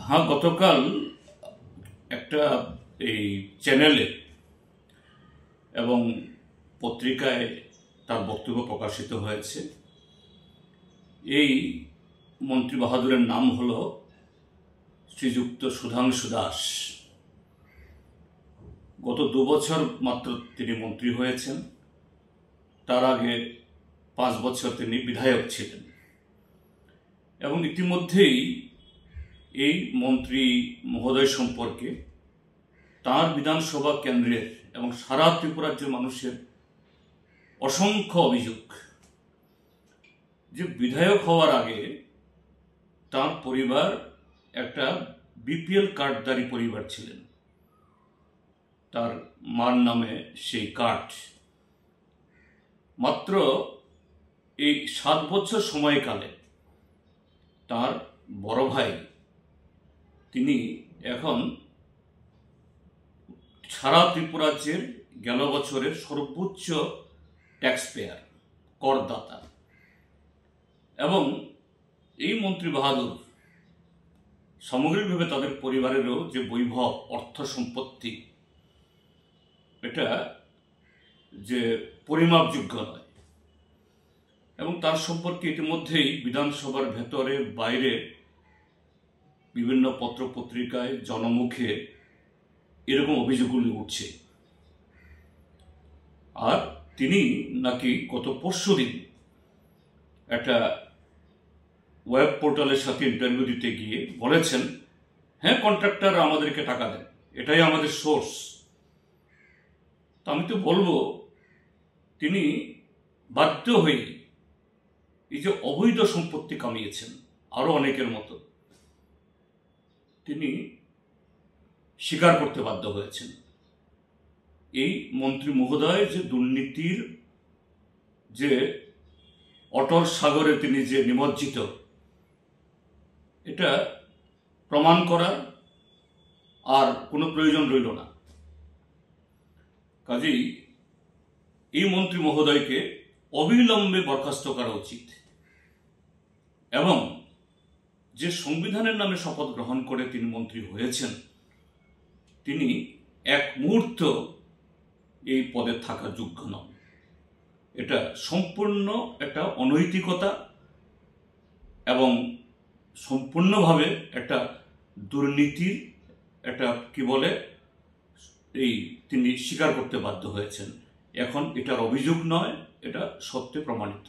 হ্যাঁ, গতকাল একটা এই চ্যানেলে এবং পত্রিকায় তার বক্তব্য প্রকাশিত হয়েছে। এই মন্ত্রী বাহাদুরের নাম হল শ্রীযুক্ত সুধাংশু দাস। গত 2 বছর মাত্র তিনি মন্ত্রী হয়েছেন। তার আগে 5 বছর তিনি বিধায়ক ছিলেন এবং ইতিমধ্যেই এই মন্ত্রী মহোদয় সম্পর্কে তার বিধানসভা কেন্দ্রের এবং সারা ত্রিপুরা রাজ্যের মানুষের অসংখ্য অভিযোগ যে বিধায়ক হওয়ার আগে তার পরিবার একটা বিপিএল কার্ডধারী পরিবার ছিলেন। তার মার নামে সেই কার্ড। মাত্র এই 7 বছর সময়কালে তার বড় ভাই তিনি এখন সারা ত্রিপুরা রাজ্যের গেল বছরের সর্বোচ্চ ট্যাক্স পেয়ার, করদাতা। এবং এই মন্ত্রী বাহাদুর সামগ্রিকভাবে তাদের পরিবারেরও যে বৈভব, অর্থ সম্পত্তি, এটা যে পরিমাপযোগ্য নয়। এবং তার সম্পর্কে ইতিমধ্যেই বিধানসভার ভেতরে বাইরে বিভিন্ন পত্র পত্রিকায় জনমুখে এরকম অভিযোগগুলি উঠছে। আর তিনি নাকি গত পরশুদিন একটা ওয়েব পোর্টালের সাথে ইন্টারভিউ দিতে গিয়ে বলেছেন, হ্যাঁ, কন্ট্রাক্টর আমাদেরকে টাকা দেন, এটাই আমাদের সোর্স। তা আমি তো বলবো তিনি বাধ্য হয়ে এই যে অবৈধ সম্পত্তি কামিয়েছেন আরো অনেকের মতো, তিনি স্বীকার করতে বাধ্য হয়েছেন। এই মন্ত্রী মহোদয় যে দুর্নীতির যে অটল সাগরে তিনি যে নিমজ্জিত, এটা প্রমাণ করার আর কোনো প্রয়োজন রইল না। কাজেই এই মন্ত্রী মহোদয়কে অবিলম্বে বরখাস্ত করা উচিত এবং যে সংবিধানের নামে শপথ গ্রহণ করে তিনি মন্ত্রী হয়েছেন, তিনি এক মুহূর্ত এই পদে থাকার যোগ্য নন। এটা সম্পূর্ণ একটা অনৈতিকতা এবং সম্পূর্ণভাবে একটা দুর্নীতির একটা তিনি স্বীকার করতে বাধ্য হয়েছেন। এখন এটার অভিযোগ নয়, এটা সত্যে প্রমাণিত।